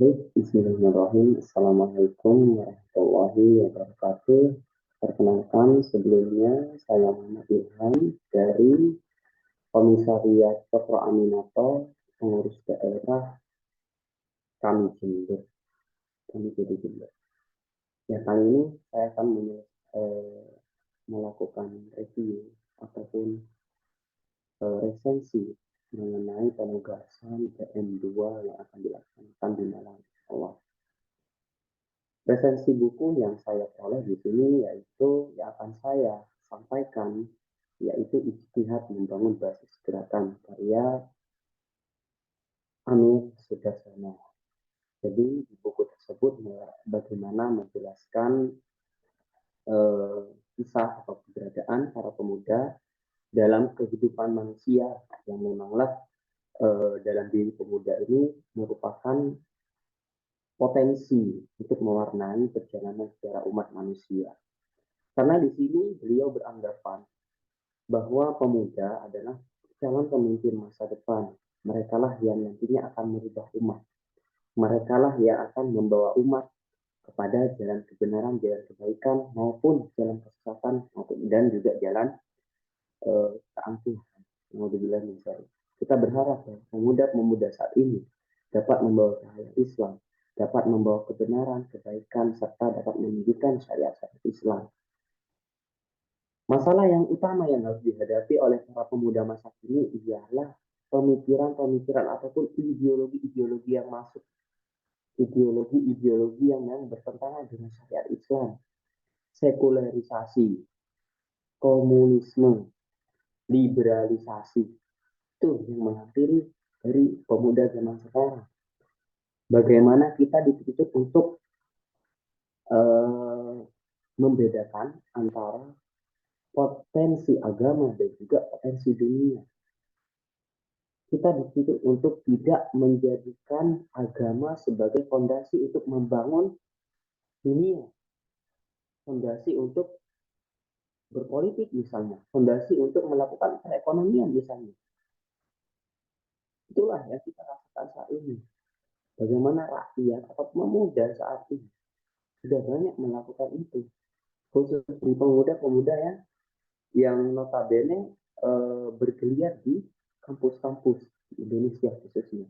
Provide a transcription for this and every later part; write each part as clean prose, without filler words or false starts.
Baik, bismillahirrahmanirrahim. Assalamualaikum warahmatullahi wabarakatuh. Perkenalkan, sebelumnya saya Muhammad Ilham dari Komisariat Petro Aminato, pengurus daerah kami Jember, kami jadi Jember. Ya, kali ini saya akan melakukan review ataupun resensi mengenai penugasan PM2 yang akan dilaksanakan di Malang, Allah. Resensi buku yang saya peroleh di sini yaitu yang akan saya sampaikan yaitu Ijtihad Membangun Basis Gerakan karya Amir Sudarsono. Jadi di buku tersebut bagaimana menjelaskan kisah atau keberadaan para pemuda dalam kehidupan manusia yang memanglah dalam diri pemuda ini merupakan potensi untuk mewarnai perjalanan sejarah umat manusia. Karena di sini beliau beranggapan bahwa pemuda adalah calon pemimpin masa depan. Mereka lah yang nantinya akan merubah umat. Mereka lah yang akan membawa umat kepada jalan kebenaran, jalan kebaikan, maupun jalan kesesatan, dan juga jalan keangkuhan. Kita berharap ya, pemuda-pemuda saat ini dapat membawa cahaya Islam, dapat membawa kebenaran, kebaikan, serta dapat menunjukkan syariat-syariat Islam. Masalah yang utama yang harus dihadapi oleh para pemuda masa kini ialah pemikiran-pemikiran ataupun ideologi-ideologi yang masuk. Ideologi-ideologi yang bertentangan dengan syariat Islam. Sekularisasi, komunisme, liberalisasi. Itu yang menghampiri dari pemuda zaman sekarang. Bagaimana kita dituntut untuk membedakan antara potensi agama dan juga potensi dunia. Kita dituntut untuk tidak menjadikan agama sebagai fondasi untuk membangun dunia, fondasi untuk berpolitik misalnya, fondasi untuk melakukan perekonomian misalnya. Itulah yang kita rasakan saat ini. Bagaimana rakyat atau pemuda saat ini sudah banyak melakukan itu, khusus di pemuda-pemuda yang notabene bergeliat di kampus-kampus di Indonesia khususnya.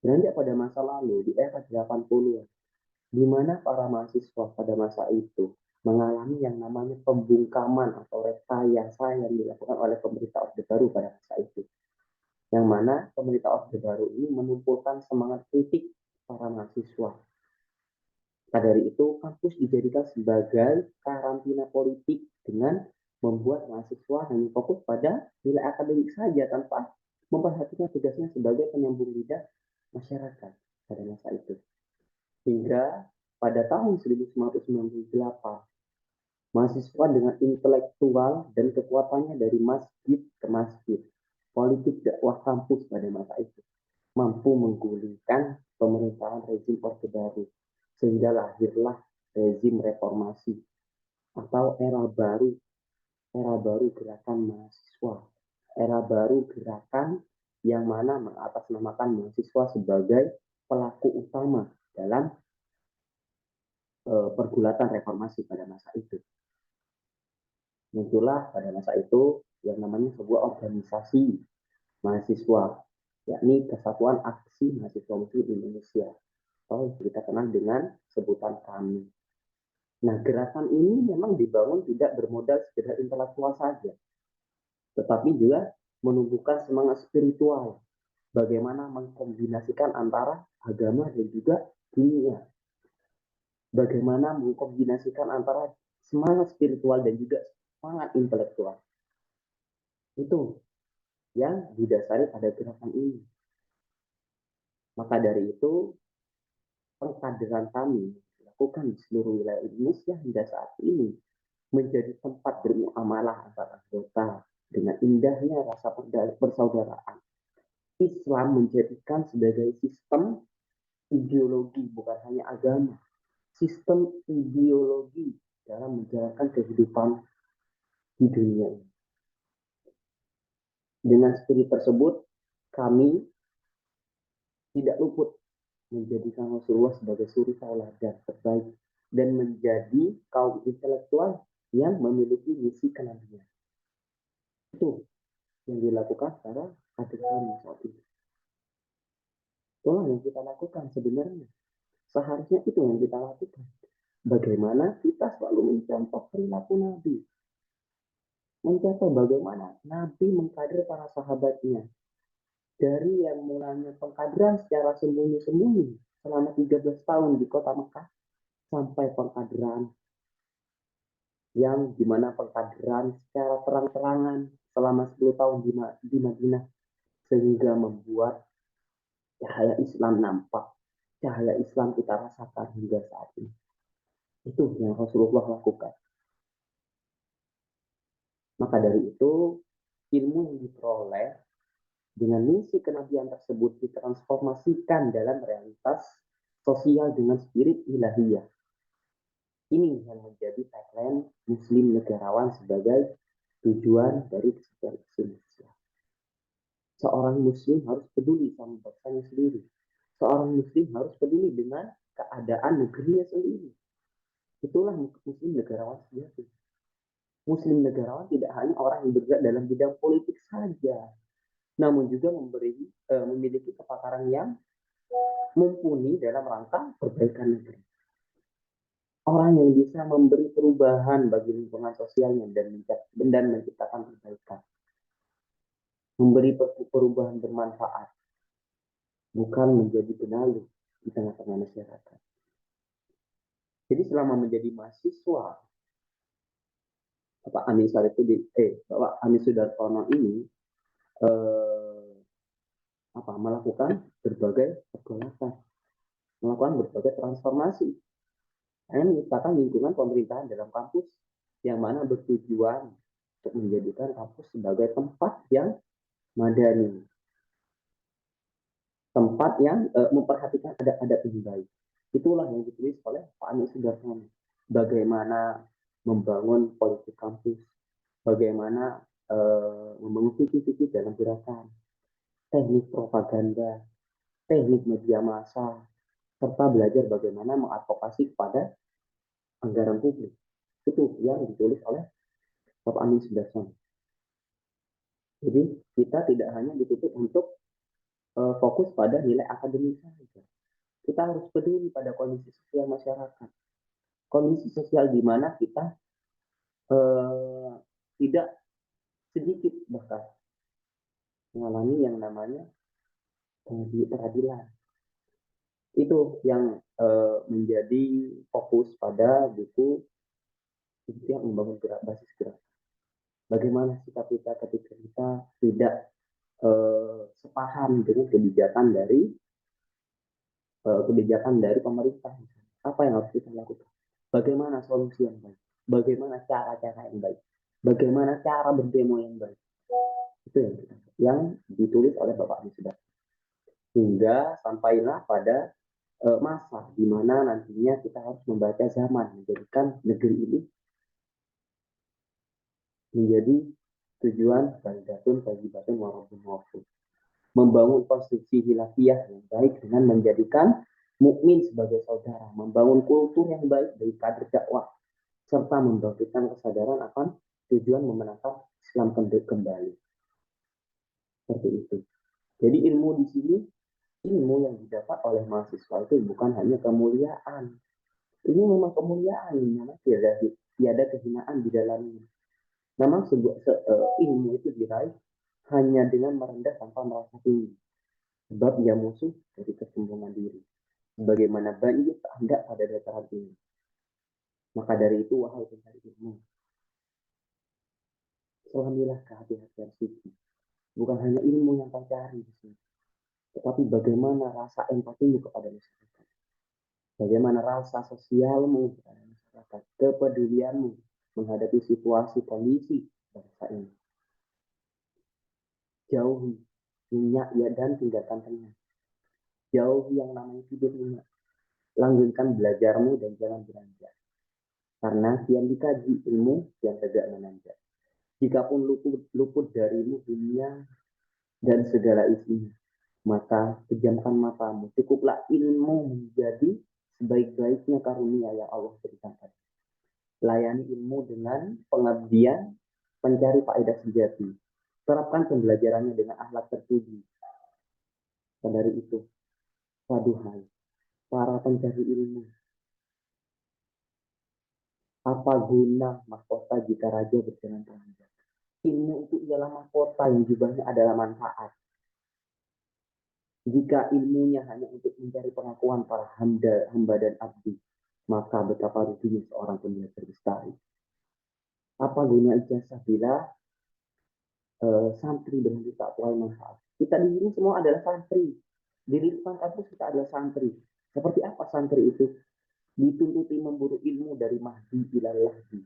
Beranjak pada masa lalu di era 80-an, di mana para mahasiswa pada masa itu mengalami yang namanya pembungkaman atau rekayasa yang dilakukan oleh pemerintah Orde Baru pada masa itu. Yang mana pemerintah Orde Baru ini menumpukan semangat kritik para mahasiswa. Maka dari itu, kampus dijadikan sebagai karantina politik dengan membuat mahasiswa hanya fokus pada nilai akademik saja tanpa memperhatikan tugasnya sebagai penyambung lidah masyarakat pada masa itu. Hingga pada tahun 1998, mahasiswa dengan intelektual dan kekuatannya dari masjid ke masjid, politik dakwah kampus pada masa itu, mampu menggulingkan pemerintahan rezim Orde Baru, sehingga lahirlah rezim reformasi atau era baru gerakan mahasiswa, era baru gerakan yang mana mengatasnamakan mahasiswa sebagai pelaku utama dalam pergulatan reformasi pada masa itu. Muncullah pada masa itu yang namanya sebuah organisasi mahasiswa, yakni Kesatuan Aksi Mahasiswa Muslim Indonesia, atau kita kenal dengan sebutan KAMI. Nah, gerakan ini memang dibangun tidak bermodal sekedar intelektual saja, tetapi juga menumbuhkan semangat spiritual. Bagaimana mengkombinasikan antara agama dan juga dunia. Bagaimana mengkombinasikan antara semangat spiritual dan juga semangat intelektual. Itu yang didasari pada gerakan ini. Maka dari itu, pengkaderan kami dilakukan di seluruh wilayah Indonesia hingga saat ini menjadi tempat bermuamalah antara anggota dengan indahnya rasa persaudaraan. Islam menjadikan sebagai sistem ideologi, bukan hanya agama, sistem ideologi dalam menjalankan kehidupan di dunia ini. Dengan spirit tersebut, kami tidak luput menjadikan Rasulullah sebagai suri tauladan terbaik dan menjadi kaum intelektual yang memiliki misi kenabian. Itu yang dilakukan secara kader kami saat ini. Itulah yang kita lakukan sebenarnya. Seharusnya itu yang kita lakukan. Bagaimana kita selalu mencontoh perilaku Nabi. Mencontoh bagaimana Nabi mengkader para sahabatnya. Dari yang mulanya pengkaderan secara sembunyi-sembunyi selama 13 tahun di kota Mekah sampai pengkaderan yang dimana pengkaderan secara terang-terangan selama 10 tahun di Madinah sehingga membuat cahaya Islam nampak, cahaya Islam kita rasakan hingga saat ini. Itu yang Rasulullah lakukan. Maka dari itu, ilmu yang diperoleh dengan misi kenabian tersebut ditransformasikan dalam realitas sosial dengan spirit ilahiyah. Ini yang menjadi tagline Muslim negarawan sebagai tujuan dari kesejahteraan Indonesia. Seorang Muslim harus peduli sama bangsanya sendiri. Seorang Muslim harus peduli dengan keadaan negerinya sendiri. Itulah Muslim negarawan sejati. Muslim negarawan tidak hanya orang yang bergerak dalam bidang politik saja, namun juga memiliki kepakaran yang mumpuni dalam rangka perbaikan negeri. Orang yang bisa memberi perubahan bagi lingkungan sosialnya dan menciptakan perbaikan. Memberi perubahan bermanfaat, bukan menjadi benalu di tengah-tengah masyarakat. Jadi selama menjadi mahasiswa, Bapak Amin Sudarsono ini melakukan berbagai pergolakan, melakukan berbagai transformasi, dan menciptakan lingkungan pemerintahan dalam kampus yang mana bertujuan untuk menjadikan kampus sebagai tempat yang madani, tempat yang memperhatikan adat-adat yang baik. Itulah yang ditulis oleh Pak Amin Sudarsono. Bagaimana membangun politik kampus, bagaimana membangun visi-visi dalam gerakan, teknik propaganda, teknik media massa, serta belajar bagaimana mengadvokasi kepada anggaran publik. Itu yang ditulis oleh Bapak Amin Sudarsono. Jadi kita tidak hanya dituntut untuk fokus pada nilai akademis saja. Kita harus peduli pada kondisi sosial masyarakat. Kondisi sosial di mana kita tidak sedikit bahkan mengalami yang namanya ketidakadilan. Itu yang menjadi fokus pada buku yang membangun basis gerak. Bagaimana sikap kita ketika kita tidak sepaham dengan kebijakan dari pemerintah. Apa yang harus kita lakukan? Bagaimana solusi yang baik? Bagaimana cara-cara yang baik? Bagaimana cara berdemo yang baik? Itu yang ditulis oleh Bapak Anies Baswedan. Hingga sampailah pada masa di mana nantinya kita harus membaca zaman, menjadikan negeri ini menjadi tujuan validatun fajibatun warabun wafud. Membangun konstruksi hilafiyah yang baik dengan menjadikan mukmin sebagai saudara, membangun kultur yang baik dari kader dakwah, serta membangkitkan kesadaran akan tujuan memenangkan Islam kembali. Seperti itu. Jadi ilmu di sini, ilmu yang didapat oleh mahasiswa itu bukan hanya kemuliaan. Ini memang kemuliaan, memang tiada kehinaan di dalamnya. Memang ilmu itu diraih hanya dengan merendah tanpa merasa tinggi. Sebab ia musuh dari kesombongan diri. Bagaimana banjir tak hendak pada dataran tinggi. Maka dari itu, wahai pencari ilmu, selamilah kehati-hatian suci. Bukan hanya ilmu yang kau cari di sini, tetapi bagaimana rasa empatimu kepada masyarakat. Bagaimana rasa sosialmu kepada masyarakat, kepedulianmu menghadapi situasi kondisi bangsa ini. Jauhi minyak ya dan tinggalkan kenyang. Jauhi yang namanya tidur minyak. Langgengkan belajarmu dan jangan beranjak. Karena kian dikaji ilmu yang tidak menanjak. Jikapun luput darimu dunia dan segala isinya, Maka pejamkan matamu, cukuplah ilmu menjadi sebaik-baiknya karunia yang Allah berikan tadi. Layani ilmu dengan pengabdian, mencari faedah sejati. Terapkan pembelajarannya dengan akhlak terpuji. Dan dari itu, waduhai, para pencari ilmu, apa guna mahkota jika raja berjalan telanjang? Ilmu itu ialah mahkota yang jubahnya adalah manfaat. Jika ilmunya hanya untuk mencari pengakuan para hamba dan abdi, maka betapa ruginya seorang pemuda berbestari. Apa guna ijazah bila santri dengan tak tuai manfaat? Kita di sini semua adalah santri. Di lingkungan kampus kita adalah santri. Seperti apa santri itu? Dituntuti memburu ilmu dari mahdi ila lahdi.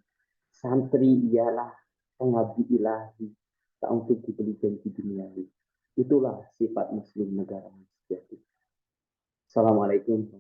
Santri ialah pengabdi ilahi, tak untuk dibeli janji duniawi. Itulah sifat muslim negara sejati. Assalamualaikum.